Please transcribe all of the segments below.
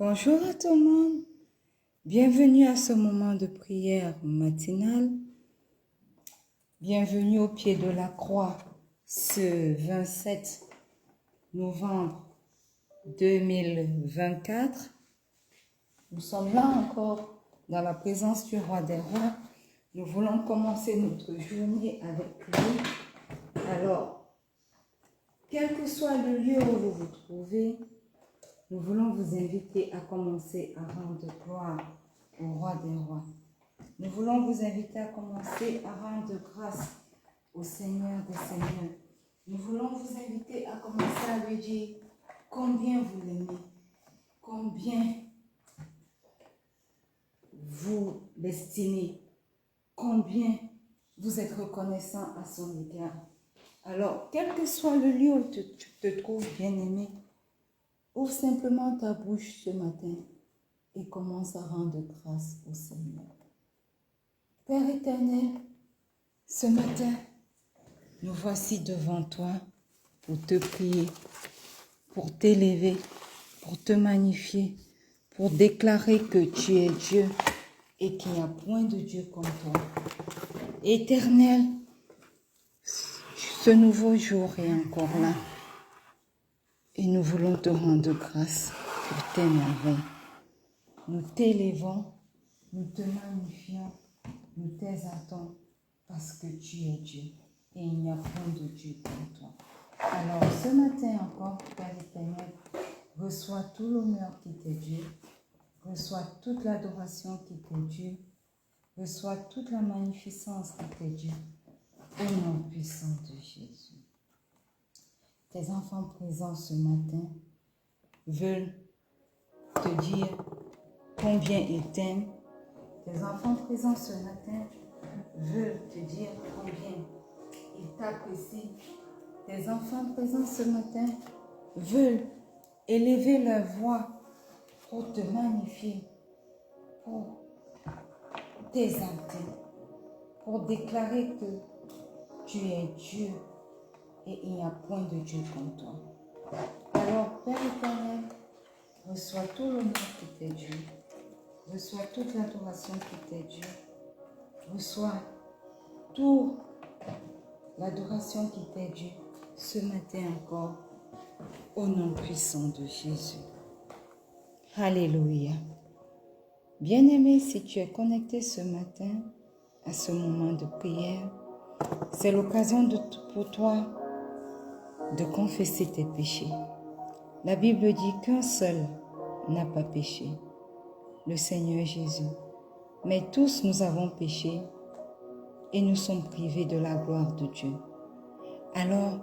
Bonjour à tout le monde, bienvenue à ce moment de prière matinale, bienvenue au pied de la croix ce 27 novembre 2024. Nous sommes là encore dans la présence du roi des rois. Nous voulons commencer notre journée avec lui. Alors, quel que soit le lieu où vous vous trouvez, nous voulons vous inviter à commencer à rendre gloire au roi des rois. Nous voulons vous inviter à commencer à rendre grâce au Seigneur des Seigneurs. Nous voulons vous inviter à commencer à lui dire combien vous l'aimez, combien vous l'estimez, combien vous êtes reconnaissant à son égard. Alors, quel que soit le lieu où tu te trouves bien-aimé, ouvre simplement ta bouche ce matin et commence à rendre grâce au Seigneur. Père éternel, ce matin, nous voici devant toi pour te prier, pour t'élever, pour te magnifier, pour déclarer que tu es Dieu et qu'il n'y a point de Dieu comme toi. Éternel, ce nouveau jour est encore là et nous voulons te rendre grâce pour tes merveilles. Nous t'élevons, nous te magnifions, nous t'exaltons parce que tu es Dieu et il n'y a point de Dieu comme toi. Alors ce matin encore, Père éternel, reçois tout l'honneur qui t'est dû, reçois toute l'adoration qui t'est due, reçois toute la magnificence qui t'est due, au nom puissant de Jésus. Tes enfants présents ce matin veulent te dire combien ils t'aiment. Tes enfants présents ce matin veulent te dire combien ils t'apprécient. Tes enfants présents ce matin veulent élever leur voix pour te magnifier, pour t'exalter, pour déclarer que tu es Dieu et il n'y a point de Dieu comme toi. Alors, Père éternel, reçois tout l'honneur qui t'est dû, reçois toute l'adoration qui t'est due, reçois toute l'adoration qui t'est due ce matin encore, au nom puissant de Jésus. Alléluia. Bien-aimé, si tu es connecté ce matin à ce moment de prière, c'est l'occasion pour toi de confesser tes péchés. La Bible dit qu'un seul n'a pas péché, le Seigneur Jésus. Mais tous nous avons péché et nous sommes privés de la gloire de Dieu. Alors,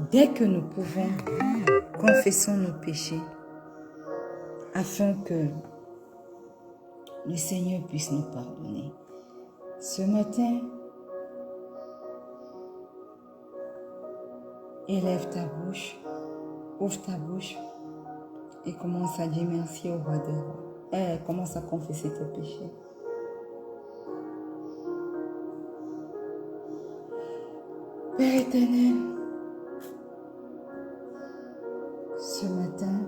dès que nous pouvons, confessons nos péchés afin que le Seigneur puisse nous pardonner. Ce matin, élève ta bouche, ouvre ta bouche et commence à dire merci au roi des rois. Commence à confesser tes péchés. Père éternel, ce matin,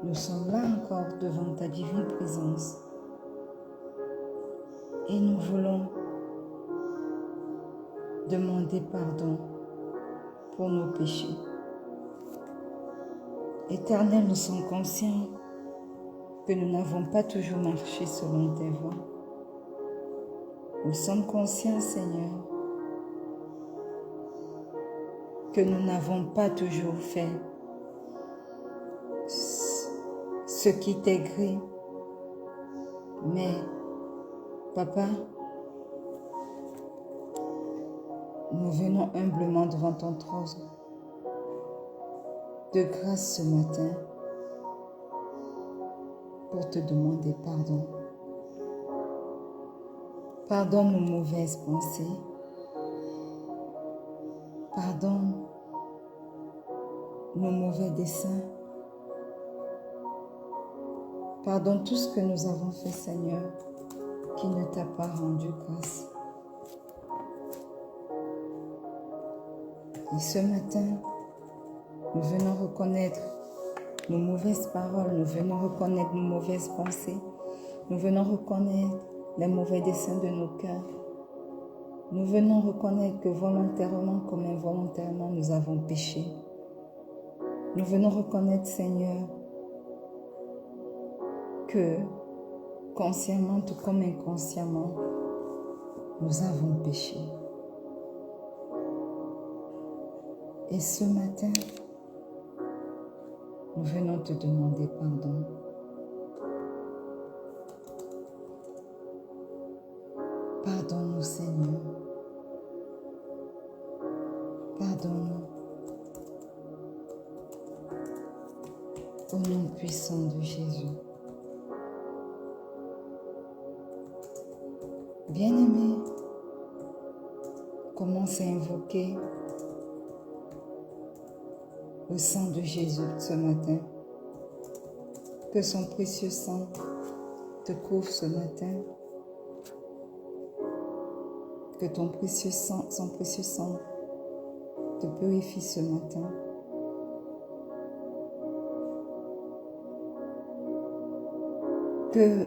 nous sommes là encore devant ta divine présence et nous voulons demander pardon pour nos péchés. Éternel, nous sommes conscients que nous n'avons pas toujours marché selon tes voies. Nous sommes conscients, Seigneur, que nous n'avons pas toujours fait ce qui t'agrée. Mais, Papa, nous venons humblement devant ton trône de grâce ce matin pour te demander pardon. Pardonne nos mauvaises pensées. Pardonne nos mauvais desseins. Pardonne tout ce que nous avons fait, Seigneur, qui ne t'a pas rendu grâce. Et ce matin, nous venons reconnaître nos mauvaises paroles, nous venons reconnaître nos mauvaises pensées, nous venons reconnaître les mauvais desseins de nos cœurs. Nous venons reconnaître que volontairement comme involontairement, nous avons péché. Nous venons reconnaître, Seigneur, que consciemment tout comme inconsciemment, nous avons péché. Et ce matin, nous venons te demander pardon. Pardonne-nous, Seigneur. Pardonne-nous. Au nom puissant de Jésus. Bien-aimé, commence à invoquer le sang de Jésus ce matin. Que son précieux sang te couvre ce matin. Que ton précieux sang, son précieux sang te purifie ce matin. Que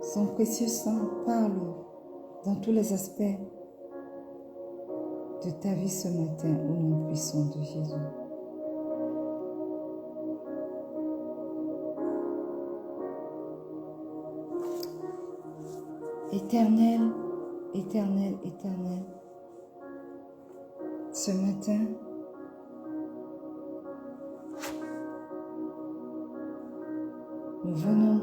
son précieux sang parle dans tous les aspects de ta vie ce matin au nom puissant de Jésus. Éternel, éternel, éternel, ce matin, nous venons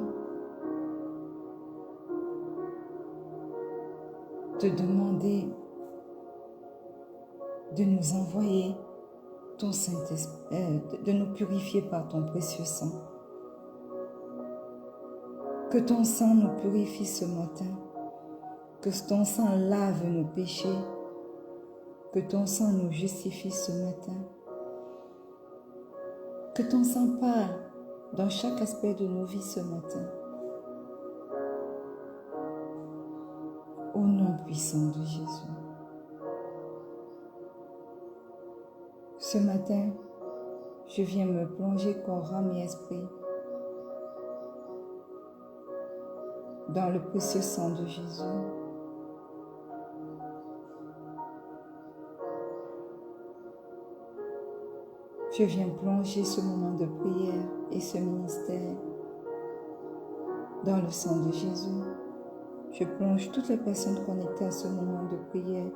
te demander de nous envoyer ton Saint-Esprit, de nous purifier par ton précieux sang. Que ton sang nous purifie ce matin, que ton sang lave nos péchés, que ton sang nous justifie ce matin, que ton sang parle dans chaque aspect de nos vies ce matin. Au nom puissant de Jésus. Ce matin, je viens me plonger corps, âme et esprit dans le précieux sang de Jésus. Je viens plonger ce moment de prière et ce ministère dans le sang de Jésus. Je plonge toutes les personnes connectées à ce moment de prière,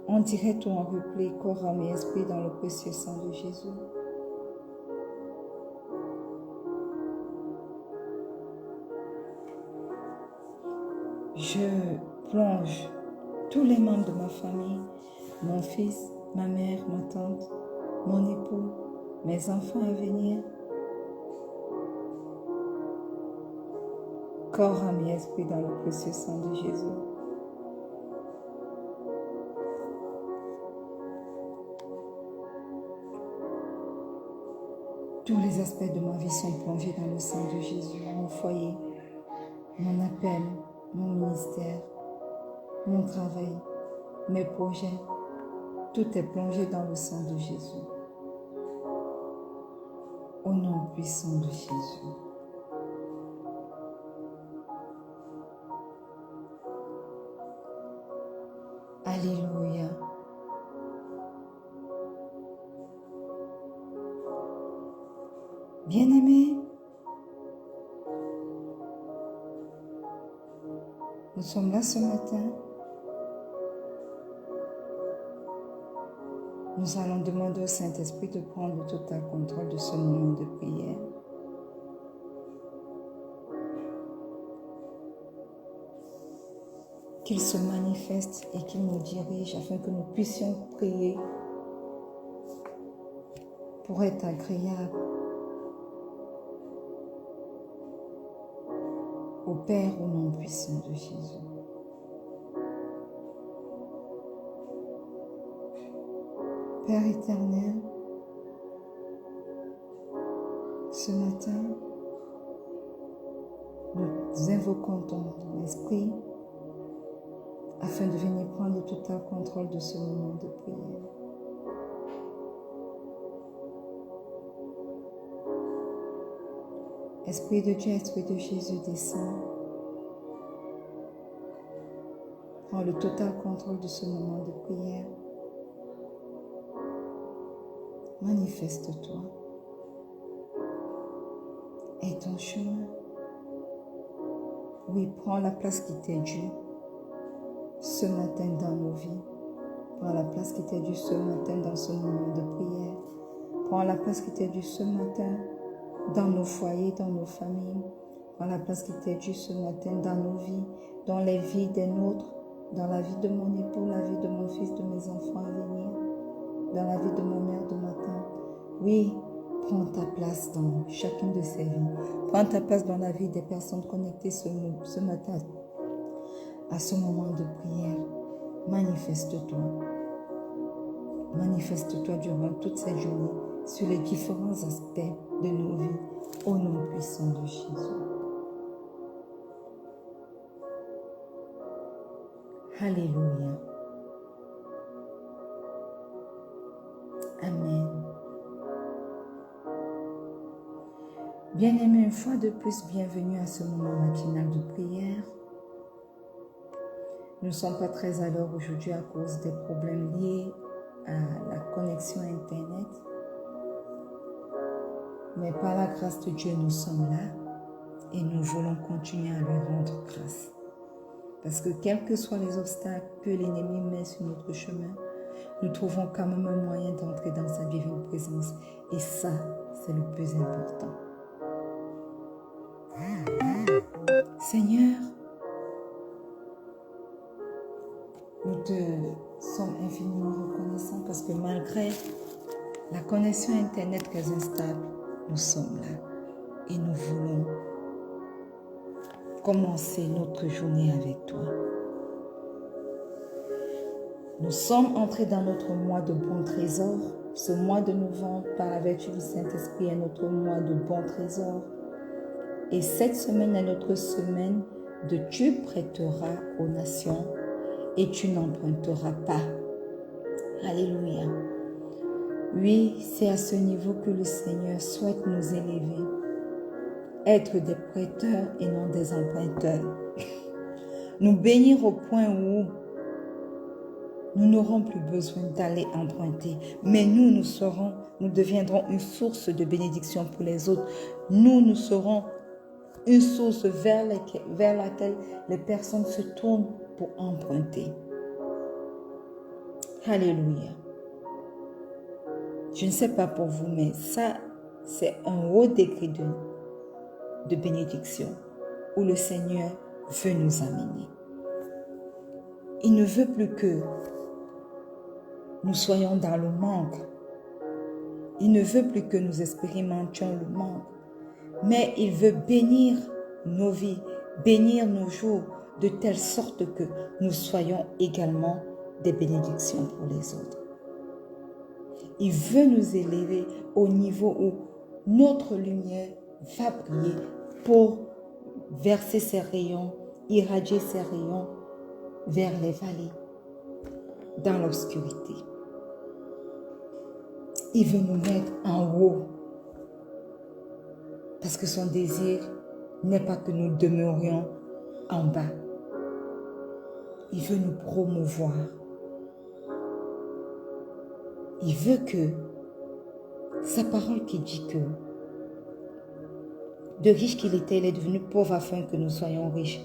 en direct ou en replay, corps, âme et esprit, dans le précieux sang de Jésus. Je plonge tous les membres de ma famille, mon fils, ma mère, ma tante, mon époux, mes enfants à venir, corps, âme et esprit, dans le précieux sang de Jésus. Tous les aspects de ma vie sont plongés dans le sang de Jésus. Mon foyer, mon appel, mon ministère, mon travail, mes projets, tout est plongé dans le sang de Jésus. Au nom puissant de Jésus. Alléluia. Bien-aimés, nous sommes là ce matin. Nous allons demander au Saint-Esprit de prendre le total contrôle de ce moment de prière. Qu'il se manifeste et qu'il nous dirige afin que nous puissions prier pour être agréables au Père au nom puissant de Jésus. Père éternel, ce matin, nous invoquons ton esprit afin de venir prendre le total contrôle de ce moment de prière. Esprit de Dieu, Esprit de Jésus, descend. Prends le total contrôle de ce moment de prière. Manifeste-toi. Et ton chemin. Oui, prends la place qui t'est due ce matin dans nos vies. Prends la place qui t'est due ce matin dans ce moment de prière. Prends la place qui t'est due ce matin dans nos foyers, dans nos familles. Prends la place qui t'est due ce matin dans nos vies, dans les vies des nôtres, dans la vie de mon époux, la vie de mon fils, de mes enfants à venir, dans la vie de ma mère, de ma tante. Oui, prends ta place dans chacune de ces vies. Prends ta place dans la vie des personnes connectées ce matin à ce moment de prière. Manifeste-toi. Manifeste-toi durant toute cette journée sur les différents aspects de nos vies au nom puissant de Jésus. Alléluia. Amen. Bien-aimés, une fois de plus, bienvenue à ce moment matinal de prière. Nous ne sommes pas très à l'heure aujourd'hui à cause des problèmes liés à la connexion Internet. Mais par la grâce de Dieu, nous sommes là et nous voulons continuer à lui rendre grâce. Parce que quels que soient les obstacles que l'ennemi met sur notre chemin, nous trouvons quand même un moyen d'entrer dans sa divine présence. Et ça, c'est le plus important. Seigneur, nous te sommes infiniment reconnaissants parce que malgré la connexion Internet très instable, nous sommes là et nous voulons commencer notre journée avec toi. Nous sommes entrés dans notre mois de bons trésors. Ce mois de novembre, par la vertu du Saint-Esprit, est notre mois de bons trésors. Et cette semaine est notre semaine de tu prêteras aux nations et tu n'emprunteras pas. Alléluia. Oui, c'est à ce niveau que le Seigneur souhaite nous élever. Être des prêteurs et non des emprunteurs. Nous bénir au point où nous n'aurons plus besoin d'aller emprunter. Mais nous deviendrons une source de bénédiction pour les autres. Nous serons une source vers laquelle les personnes se tournent pour emprunter. Alléluia. Je ne sais pas pour vous, mais ça, c'est un haut degré de bénédiction où le Seigneur veut nous amener. Il ne veut plus que nous soyons dans le manque. Il ne veut plus que nous expérimentions le manque. Mais il veut bénir nos vies, bénir nos jours, de telle sorte que nous soyons également des bénédictions pour les autres. Il veut nous élever au niveau où notre lumière va briller pour verser ses rayons, irradier ses rayons vers les vallées, dans l'obscurité. Il veut nous mettre en haut. Parce que son désir n'est pas que nous demeurions en bas. Il veut nous promouvoir. Il veut que sa parole qui dit que de riche qu'il était, il est devenu pauvre afin que nous soyons riches,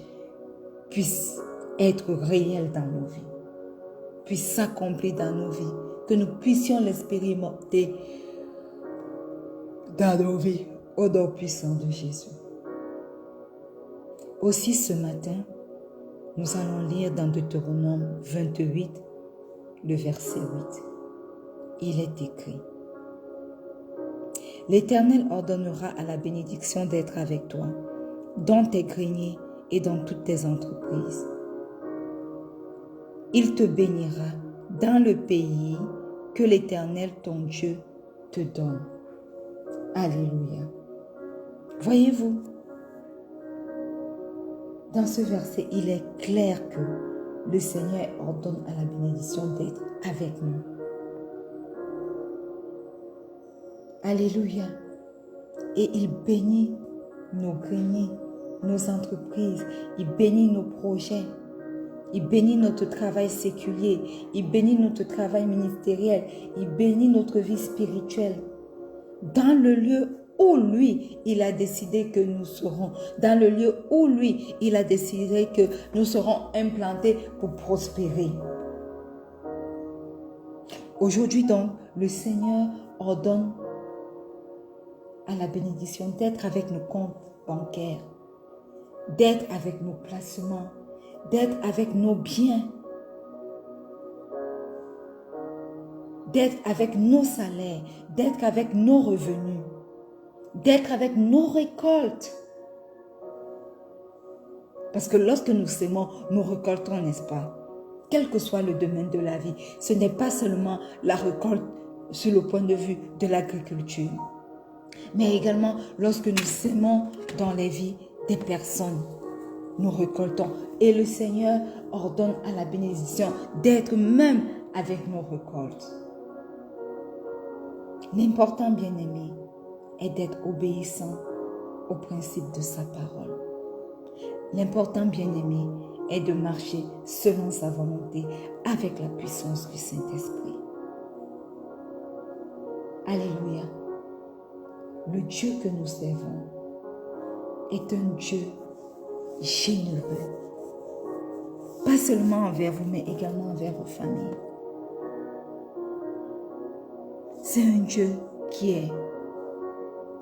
puisse être réel dans nos vies, puisse s'accomplir dans nos vies, que nous puissions l'expérimenter dans nos vies. Au nom puissant de Jésus. Aussi ce matin, nous allons lire dans Deutéronome 28, le verset 8. Il est écrit: L'Éternel ordonnera à la bénédiction d'être avec toi, dans tes greniers et dans toutes tes entreprises. Il te bénira dans le pays que l'Éternel, ton Dieu, te donne. Alléluia. Voyez-vous, dans ce verset, il est clair que le Seigneur ordonne à la bénédiction d'être avec nous. Alléluia. Et il bénit nos greniers, nos entreprises, il bénit nos projets, il bénit notre travail séculier, il bénit notre travail ministériel, il bénit notre vie spirituelle. Dans le lieu où lui, il a décidé que nous serons, dans le lieu où lui, il a décidé que nous serons implantés pour prospérer. Aujourd'hui donc, le Seigneur ordonne à la bénédiction d'être avec nos comptes bancaires, d'être avec nos placements, d'être avec nos biens, d'être avec nos salaires, d'être avec nos revenus, d'être avec nos récoltes. Parce que lorsque nous sémons, nous récoltons, n'est-ce pas? Quel que soit le domaine de la vie, ce n'est pas seulement la récolte sur le point de vue de l'agriculture, mais également lorsque nous sémons dans les vies des personnes, nous récoltons. Et le Seigneur ordonne à la bénédiction d'être même avec nos récoltes. L'important, bien-aimé, est d'être obéissant au principe de sa parole. L'important, bien-aimé, est de marcher selon sa volonté avec la puissance du Saint-Esprit. Alléluia. Le Dieu que nous servons est un Dieu généreux. Pas seulement envers vous, mais également envers vos familles. C'est un Dieu qui est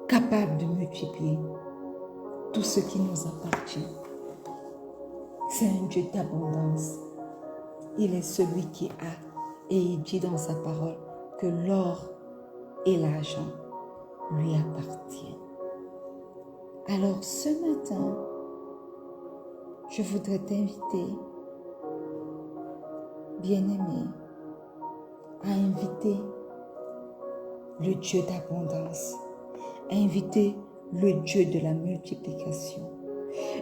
capable de multiplier tout ce qui nous appartient. C'est un Dieu d'abondance. Il est celui qui a, et il dit dans sa parole que l'or et l'argent lui appartiennent. Alors ce matin, je voudrais t'inviter, bien-aimé, à inviter le Dieu d'abondance, à inviter le Dieu de la multiplication,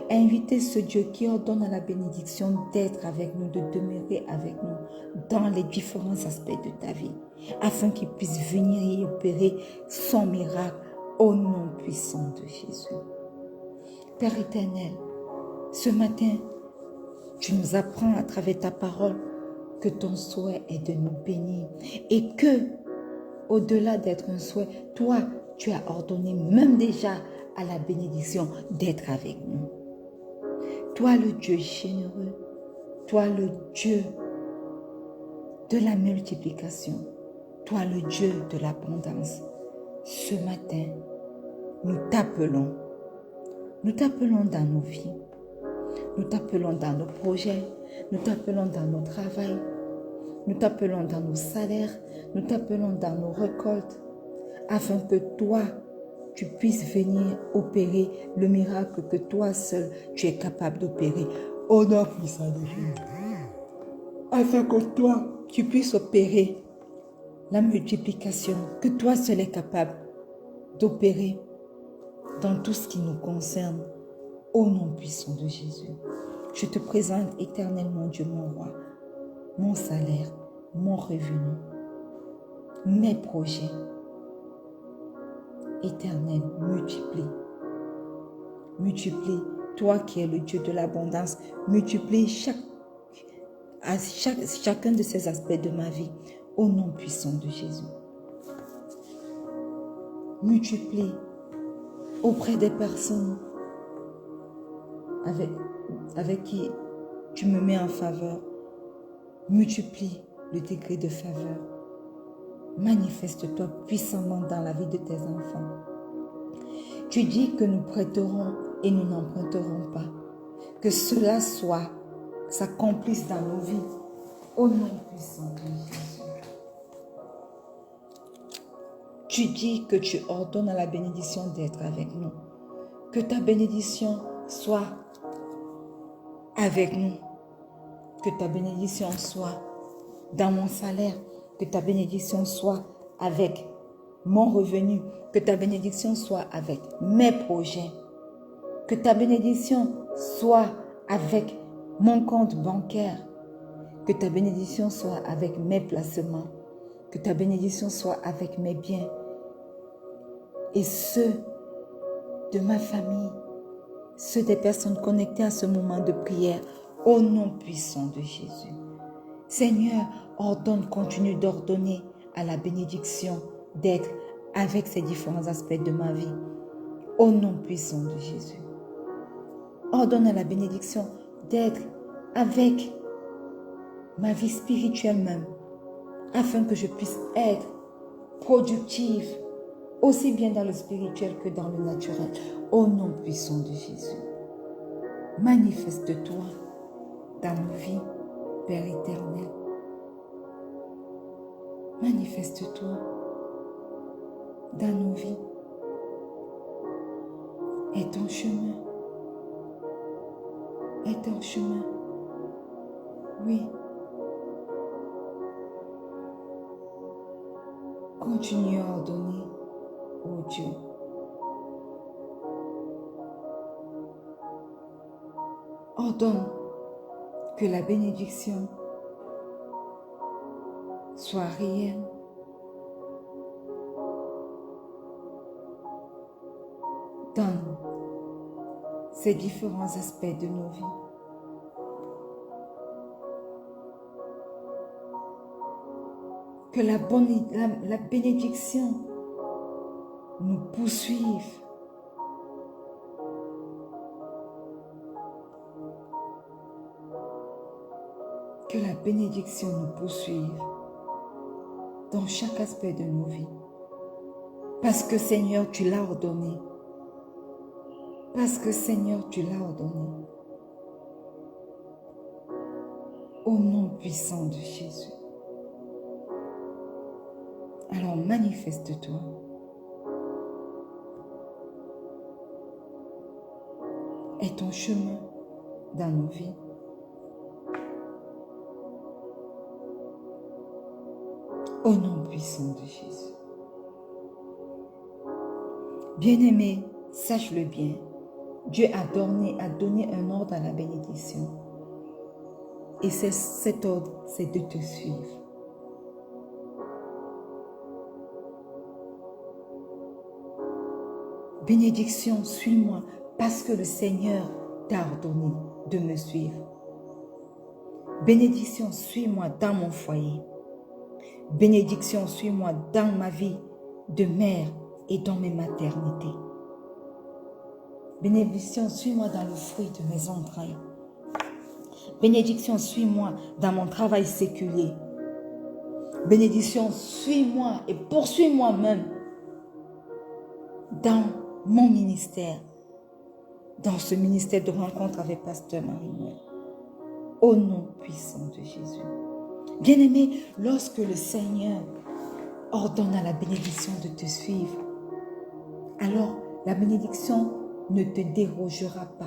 à inviter ce Dieu qui ordonne à la bénédiction d'être avec nous, de demeurer avec nous dans les différents aspects de ta vie, afin qu'il puisse venir y opérer son miracle au nom puissant de Jésus. Père éternel, ce matin, tu nous apprends à travers ta parole que ton souhait est de nous bénir et que, au-delà d'être un souhait, toi, tu as ordonné même déjà à la bénédiction d'être avec nous. Toi, le Dieu généreux, toi, le Dieu de la multiplication, toi, le Dieu de l'abondance, ce matin, nous t'appelons. Nous t'appelons dans nos vies. Nous t'appelons dans nos projets. Nous t'appelons dans nos travails. Nous t'appelons dans nos salaires. Nous t'appelons dans nos récoltes. Afin que toi, tu puisses venir opérer le miracle que toi seul, tu es capable d'opérer. Au nom puissant de Jésus. Afin que toi, tu puisses opérer la multiplication que toi seul es capable d'opérer dans tout ce qui nous concerne. Au nom puissant de Jésus. Je te présente, éternel mon Dieu, mon roi, mon salaire, mon revenu, mes projets. Éternel, multiplie. Multiplie, toi qui es le Dieu de l'abondance, multiplie chacun de ces aspects de ma vie au nom puissant de Jésus. Multiplie auprès des personnes avec qui tu me mets en faveur. Multiplie le degré de faveur. Manifeste-toi puissamment dans la vie de tes enfants. Tu dis que nous prêterons et nous n'emprunterons pas. Que cela s'accomplisse dans nos vies. Au nom puissant de Jésus. Tu dis que tu ordonnes à la bénédiction d'être avec nous. Que ta bénédiction soit avec nous. Que ta bénédiction soit dans mon salaire. Que ta bénédiction soit avec mon revenu. Que ta bénédiction soit avec mes projets. Que ta bénédiction soit avec mon compte bancaire. Que ta bénédiction soit avec mes placements. Que ta bénédiction soit avec mes biens. Et ceux de ma famille. Ceux des personnes connectées à ce moment de prière. Au nom puissant de Jésus. Seigneur, ordonne, continue d'ordonner à la bénédiction d'être avec ces différents aspects de ma vie. Au nom puissant de Jésus. Ordonne à la bénédiction d'être avec ma vie spirituelle même, afin que je puisse être productive, aussi bien dans le spirituel que dans le naturel. Au nom puissant de Jésus. Manifeste-toi dans nos vies, Père éternel. Manifeste-toi dans nos vies. Et ton chemin. Et ton chemin. Oui. Continue à ordonner, ô Dieu. Ordonne que la bénédiction soit réelle. Dans ces différents aspects de nos vies. Que la bénédiction nous poursuive. Que la bénédiction nous poursuive dans chaque aspect de nos vies. Parce que Seigneur, tu l'as ordonné. Parce que Seigneur, tu l'as ordonné. Au nom puissant de Jésus. Alors manifeste-toi. Et ton chemin dans nos vies. Au nom puissant de Jésus. Bien-aimé, sache-le bien. Dieu a donné un ordre à la bénédiction. Et cet ordre, c'est de te suivre. Bénédiction, suis-moi, parce que le Seigneur t'a ordonné de me suivre. Bénédiction, suis-moi dans mon foyer. Bénédiction, suis-moi dans ma vie de mère et dans mes maternités. Bénédiction, suis-moi dans le fruit de mes entrailles. Bénédiction, suis-moi dans mon travail séculier. Bénédiction, suis-moi et poursuis-moi même dans mon ministère, dans ce ministère de rencontre avec Pasteur Marie-Noël. Au nom puissant de Jésus. Bien-aimé, lorsque le Seigneur ordonne à la bénédiction de te suivre, alors la bénédiction ne te dérogera pas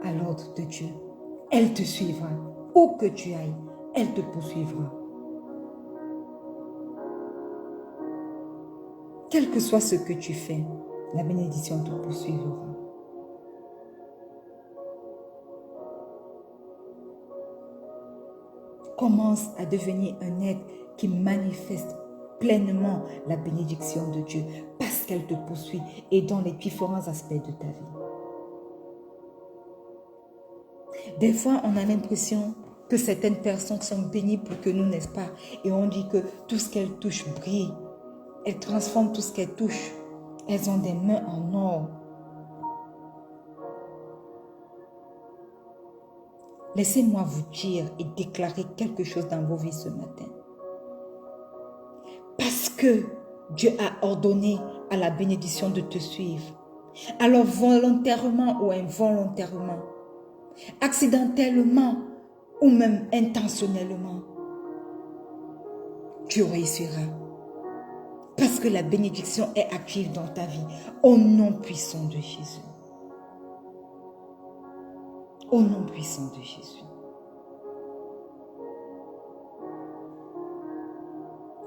à l'ordre de Dieu. Elle te suivra. Où que tu ailles, elle te poursuivra. Quel que soit ce que tu fais, la bénédiction te poursuivra. Commence à devenir un être qui manifeste pleinement la bénédiction de Dieu parce qu'elle te poursuit et dans les différents aspects de ta vie. Des fois, on a l'impression que certaines personnes sont bénies pour que nous, n'est-ce pas? Et on dit que tout ce qu'elles touchent brille. Elles transforment tout ce qu'elles touchent. Elles ont des mains en or. Laissez-moi vous dire et déclarer quelque chose dans vos vies ce matin. Parce que Dieu a ordonné à la bénédiction de te suivre. Alors volontairement ou involontairement, accidentellement ou même intentionnellement, tu réussiras. Parce que la bénédiction est active dans ta vie. Au nom puissant de Jésus. Au nom puissant de Jésus.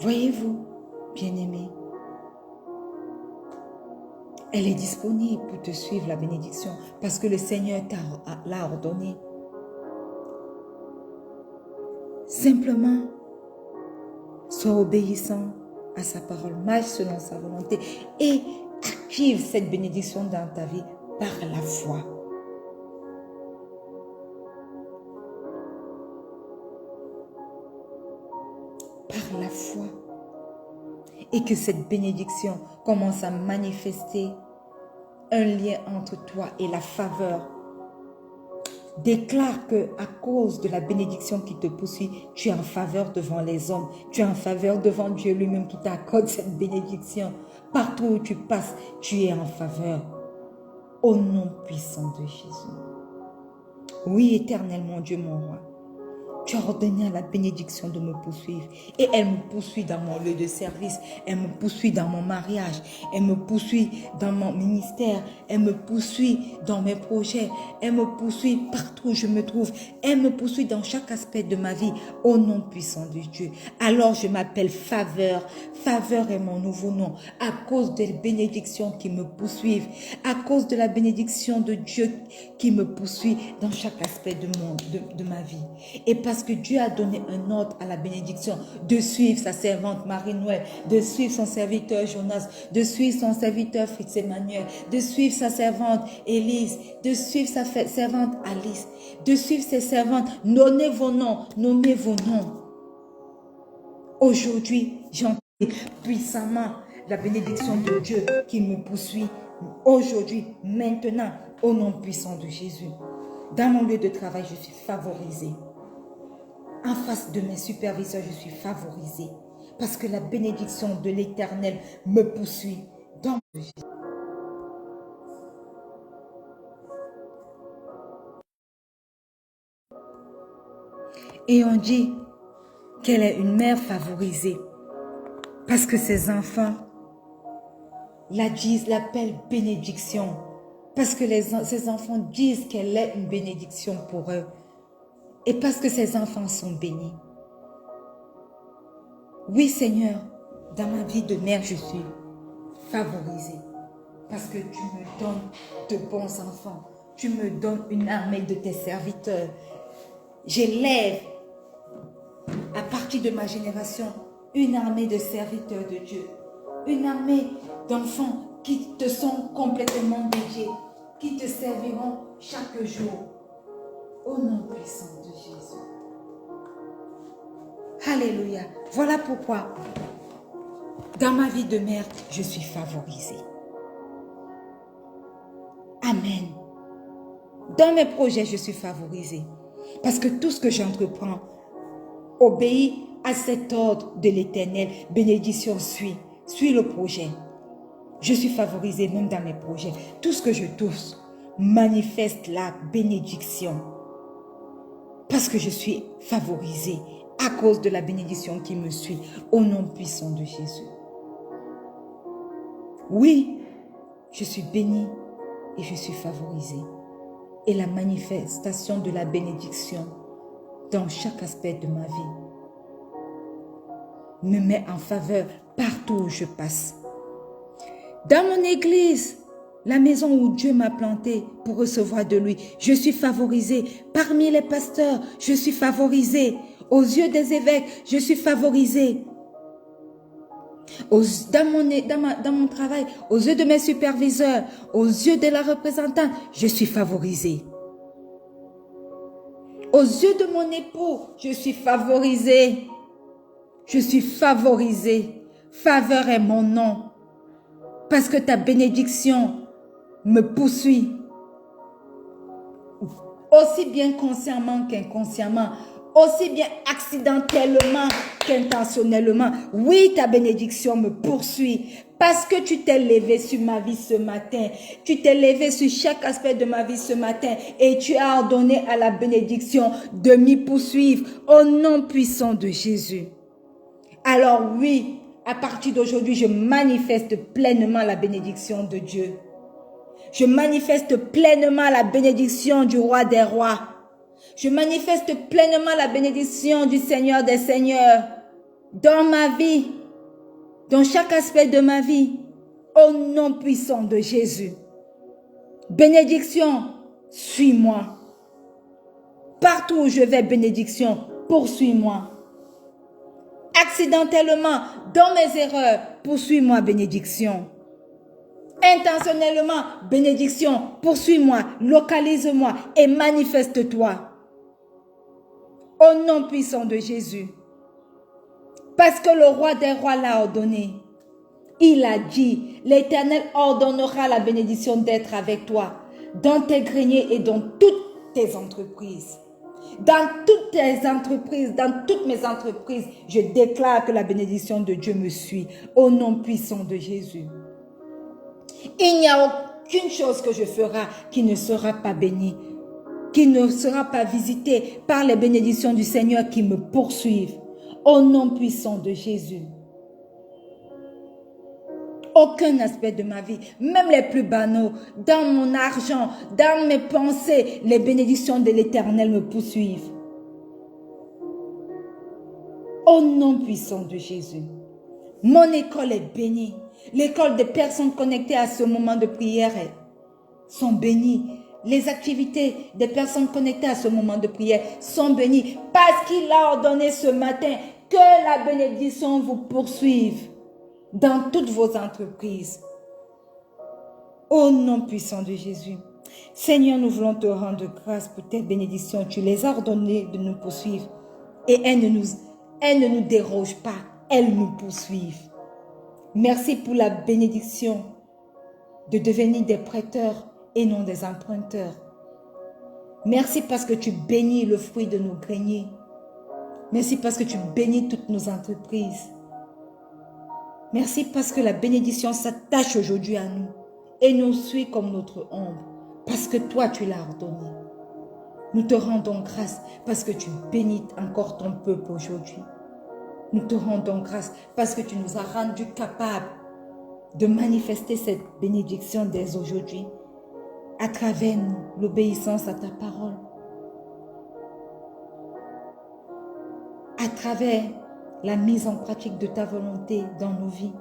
Voyez-vous, bien-aimé, elle est disponible pour te suivre, la bénédiction, parce que le Seigneur l'a ordonné. Simplement, sois obéissant à sa parole, marche selon sa volonté et active cette bénédiction dans ta vie par la foi. Par la foi. Et que cette bénédiction commence à manifester un lien entre toi et la faveur. Déclare que à cause de la bénédiction qui te poursuit, tu es en faveur devant les hommes. Tu es en faveur devant Dieu lui-même qui t'accorde cette bénédiction. Partout où tu passes, tu es en faveur. Au nom puissant de Jésus. Oui, éternel mon Dieu, mon roi. Tu as ordonné à la bénédiction de me poursuivre. Et elle me poursuit dans mon lieu de service. Elle me poursuit dans mon mariage. Elle me poursuit dans mon ministère. Elle me poursuit dans mes projets. Elle me poursuit partout où je me trouve. Elle me poursuit dans chaque aspect de ma vie. Au nom puissant de Dieu. Alors je m'appelle Faveur. Faveur est mon nouveau nom. À cause des bénédictions qui me poursuivent. À cause de la bénédiction de Dieu qui me poursuit dans chaque aspect de ma vie. Et parce que Dieu a donné un ordre à la bénédiction de suivre sa servante Marie-Noël, de suivre son serviteur Jonas, de suivre son serviteur Fritz Emmanuel, de suivre sa servante Élise, de suivre sa servante Alice, de suivre ses servantes. Nommez vos noms, nommez vos noms. Aujourd'hui, j'entends puissamment la bénédiction de Dieu qui me poursuit. Aujourd'hui, maintenant, au nom puissant de Jésus. Dans mon lieu de travail, je suis favorisée. En face de mes superviseurs, je suis favorisée. Parce que la bénédiction de l'Éternel me poursuit. Dans et on dit qu'elle est une mère favorisée. Parce que ses enfants l'appellent bénédiction. Parce que ses enfants disent qu'elle est une bénédiction pour eux. Et parce que ses enfants sont bénis. Oui, Seigneur, dans ma vie de mère, je suis favorisée. Parce que tu me donnes de bons enfants. Tu me donnes une armée de tes serviteurs. J'élève, à partir de ma génération, une armée de serviteurs de Dieu. Une armée d'enfants qui te sont complètement dédiés, qui te serviront chaque jour. Au nom puissant de Jésus. Alléluia. Voilà pourquoi, dans ma vie de mère, je suis favorisée. Amen. Dans mes projets, je suis favorisée. Parce que tout ce que j'entreprends obéit à cet ordre de l'Éternel. Bénédiction suit le projet. Je suis favorisée même dans mes projets. Tout ce que je touche manifeste la bénédiction. Parce que je suis favorisée à cause de la bénédiction qui me suit. Au nom puissant de Jésus. Oui, je suis bénie et je suis favorisée. Et la manifestation de la bénédiction dans chaque aspect de ma vie me met en faveur partout où je passe. Dans mon église, la maison où Dieu m'a planté pour recevoir de lui, je suis favorisée. Parmi les pasteurs, je suis favorisée. Aux yeux des évêques, je suis favorisée. Dans mon travail, aux yeux de mes superviseurs, aux yeux de la représentante, je suis favorisée. Aux yeux de mon époux, je suis favorisée. Je suis favorisée. Faveur est mon nom. Parce que ta bénédiction me poursuit. Aussi bien consciemment qu'inconsciemment. Aussi bien accidentellement qu'intentionnellement. Oui, ta bénédiction me poursuit. Parce que tu t'es levé sur ma vie ce matin. Tu t'es levé sur chaque aspect de ma vie ce matin. Et tu as ordonné à la bénédiction de m'y poursuivre. Au nom puissant de Jésus. Alors oui, à partir d'aujourd'hui, je manifeste pleinement la bénédiction de Dieu. Je manifeste pleinement la bénédiction du roi des rois. Je manifeste pleinement la bénédiction du Seigneur des seigneurs. dans ma vie, dans chaque aspect de ma vie, au nom puissant de Jésus. Bénédiction, suis-moi. Partout où je vais, bénédiction, poursuis-moi. Accidentellement, dans mes erreurs, poursuis-moi, bénédiction. Intentionnellement, bénédiction, poursuis-moi, localise-moi et manifeste-toi. Au nom puissant de Jésus. Parce que le roi des rois l'a ordonné. Il a dit, l'Éternel ordonnera la bénédiction d'être avec toi, dans tes greniers et dans toutes tes entreprises. Dans toutes tes entreprises, dans toutes mes entreprises, je déclare que la bénédiction de Dieu me suit, au nom puissant de Jésus. Il n'y a aucune chose que je ferai qui ne sera pas bénie, qui ne sera pas visitée par les bénédictions du Seigneur qui me poursuivent, au nom puissant de Jésus. Aucun aspect de ma vie, même les plus banaux, dans mon argent, dans mes pensées, les bénédictions de l'Éternel me poursuivent. Au nom puissant de Jésus. Mon école est bénie. L'école des personnes connectées à ce moment de prière sont bénies. Les activités des personnes connectées à ce moment de prière sont bénies parce qu'il a ordonné ce matin que la bénédiction vous poursuive dans toutes vos entreprises. Au nom puissant de Jésus. Seigneur, nous voulons te rendre grâce pour tes bénédictions. Tu les as ordonnées de nous poursuivre et elles ne nous dérogent pas. Elles nous poursuivent. Merci pour la bénédiction de devenir des prêteurs et non des emprunteurs. Merci parce que tu bénis le fruit de nos greniers. Merci parce que tu bénis toutes nos entreprises. Merci parce que la bénédiction s'attache aujourd'hui à nous et nous suit comme notre ombre parce que toi tu l'as ordonné. Nous te rendons grâce parce que tu bénis encore ton peuple aujourd'hui. Nous te rendons grâce parce que tu nous as rendus capables de manifester cette bénédiction dès aujourd'hui à travers l'obéissance à ta parole, à travers la mise en pratique de ta volonté dans nos vies.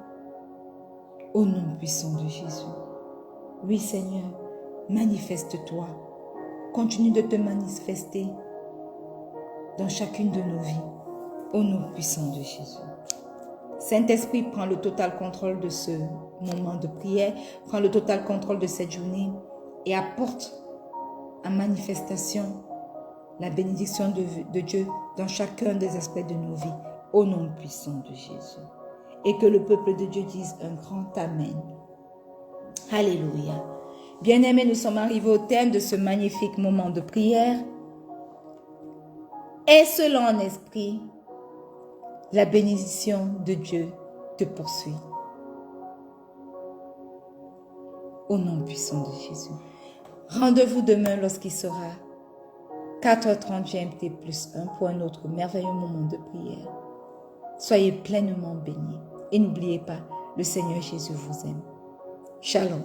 Au nom puissant de Jésus. Oui Seigneur, manifeste-toi. Continue de te manifester dans chacune de nos vies. Au nom puissant de Jésus. Saint-Esprit, prends le total contrôle de ce moment de prière. Prends le total contrôle de cette journée et apporte en manifestation la bénédiction de Dieu dans chacun des aspects de nos vies. Au nom puissant de Jésus. Et que le peuple de Dieu dise un grand Amen. Alléluia. Bien-aimés, nous sommes arrivés au terme de ce magnifique moment de prière. Et selon en esprit, la bénédiction de Dieu te poursuit. Au nom puissant de Jésus. Rendez-vous demain lorsqu'il sera 4h30 GMT plus 1 pour un autre merveilleux moment de prière. Soyez pleinement bénis. Et n'oubliez pas, le Seigneur Jésus vous aime. Shalom.